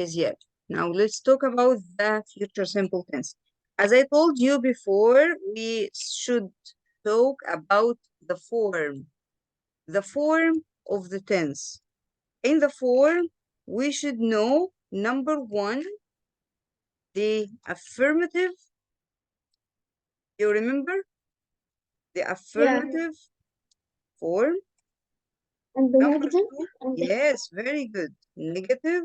is yet. Now let's talk about the future simple tense. As I told you before, we should talk about the form of the tense. In the form, we should know, number one, the affirmative. You remember? The Yeah. affirmative form. And the Number negative two, and the yes, very good. Negative,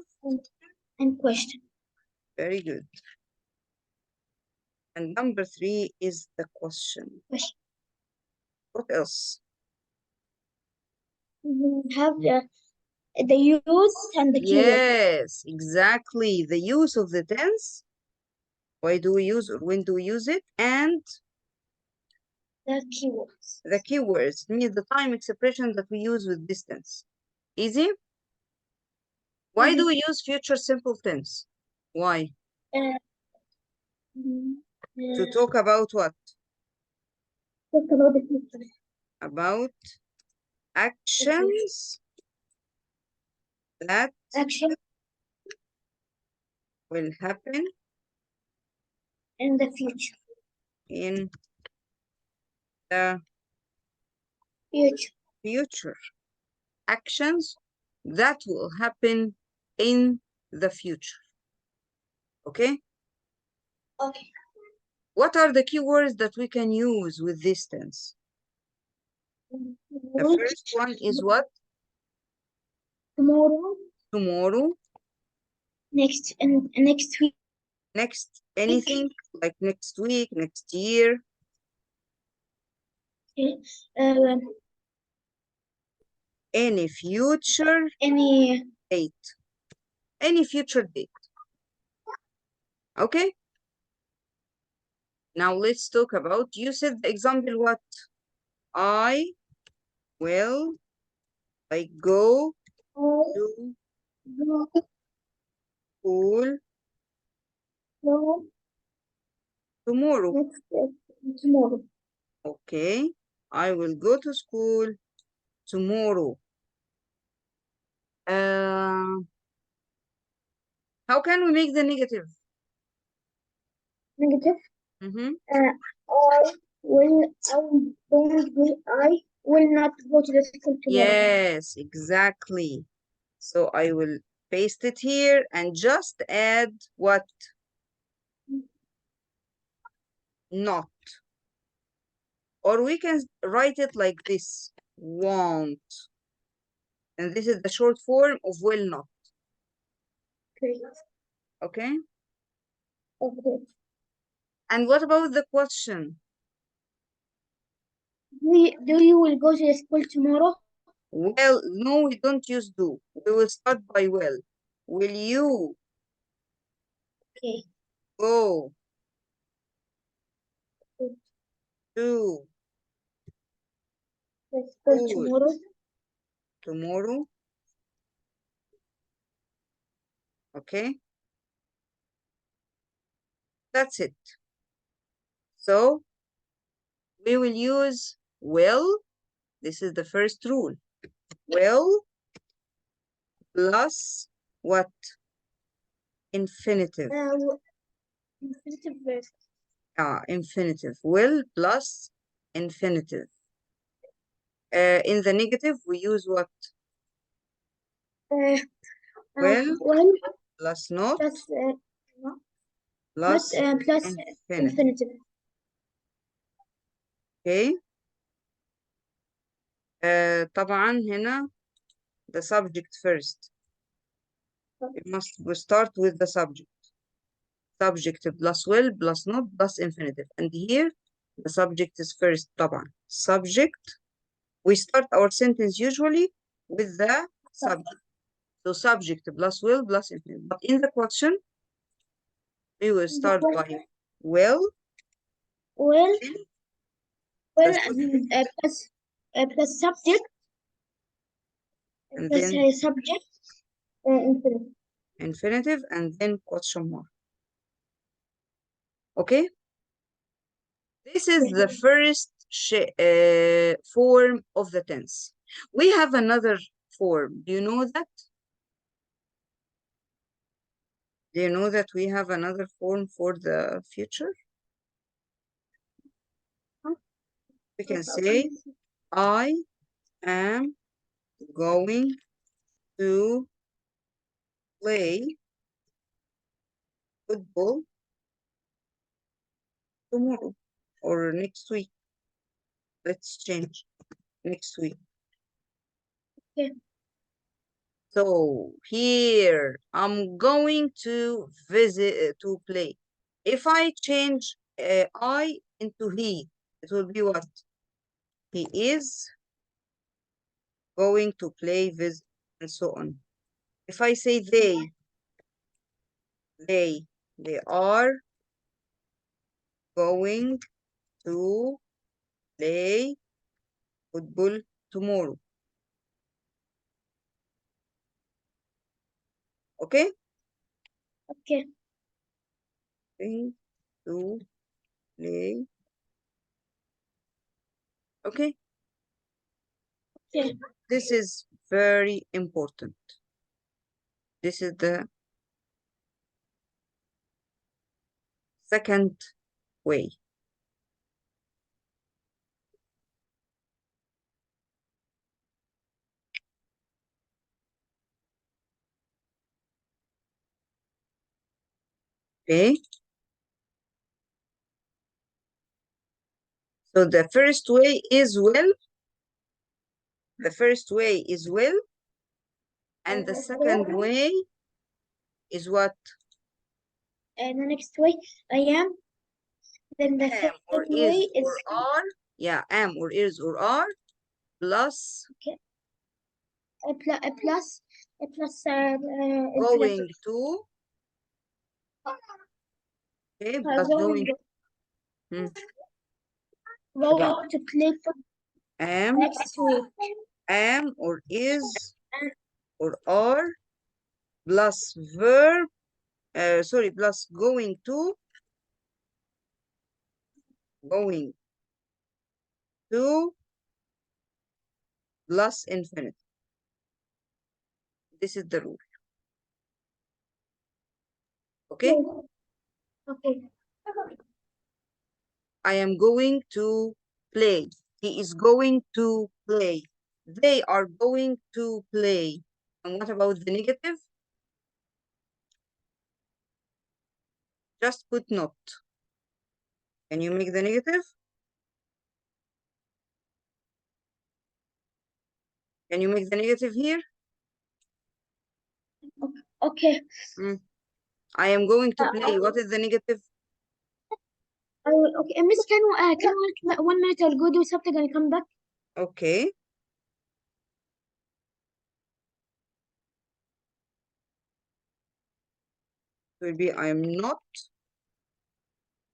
and question. very good. And number three is the question. Question. What else? We have the use and the keyword. Yes, exactly. The use of the tense. Why do we use or when do we use it? And The keywords. the keywords, means the time expression that we use with this tense. Easy? Why do we use future simple tense? Why? Uh, To talk about what? talk about the future. About actions that Action will happen in the future. in the Future. future. Actions that will happen in the future. Okay? Okay. What are the keywords that we can use with this tense? The first one is what? Tomorrow. Tomorrow. Next week. Next, anything like next week, next year. Okay. Any future Any date. Any future date. Okay? Now let's talk about, you said the example what? I will like go to school tomorrow. tomorrow. Okay, I will go to school tomorrow. How can we make the negative? Negative. Mm-hmm. I will not go to the school tomorrow. Yes, exactly. So I will paste it here and just add what? Not. Or we can write it like this, won't. And this is the short form of will not. Okay. Okay? Okay. And what about the question? Do you will go to the school tomorrow? Well, no, we don't use do. We will start by will. Will you Okay. go Okay. to The school school tomorrow. tomorrow? Okay, that's it. So we will use will. This is the first rule. Will plus what? Infinitive. Infinitive verb. Infinitive. Will plus infinitive. In the negative, we use what? Will Well, plus not plus no, plus plus infinitive. infinitive. Okay. طبعا هنا the subject first. We must start with the subject. Subject plus will plus not plus infinitive. And here the subject is first طبعا. Subject. We start our sentence usually with the subject. So subject plus will plus infinitive. But in the question, we will start by will. Well, The subject, plus subject and plus then subject infinitive. infinitive, and then question mark. Okay? This is the first form of the tense. We have another form. Do you know that? Do you know that we have another form for the future? We can say, I am going to play football tomorrow or next week. Let's change next week. Okay. So here I'm going to visit to play. If I change I into he, it will be what? He is going to play with, and so on. If I say they are going to play football tomorrow. Okay? Okay. Going to play. Okay? Okay. This is very important. This is the second way. Okay? So the first way is will. The first way is will. And the second way is what? And the next way, I am. Then the Am or third way is is or are. Yeah, am or is or are plus a plus going to. Okay, plus going. going to play for Am, next week. am or is or are plus verb. Sorry, plus going to plus infinite. This is the rule. Okay? Okay. I am going to play. He is going to play. They are going to play. And what about the negative? Just put not. Can you make the negative? Can you make the negative here? Okay. I am going to play. What is the negative? Okay, Miss, can we 1 minute? I'll go do something and come back. Okay. It will be I am not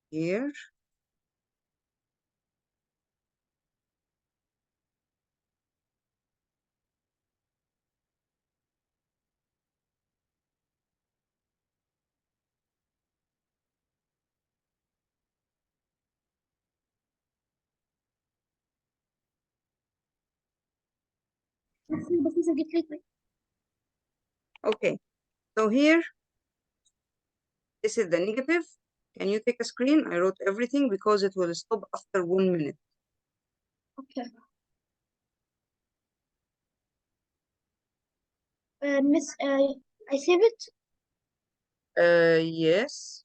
here. بس جبت لك. Okay. So here, this is the negative. Can you take a screen? I wrote everything because it will stop after 1 minute. Okay. Miss, I save it. Yes.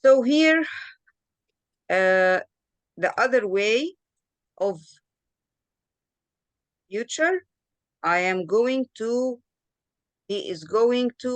So here, the other way of future, I am going to, he is going to,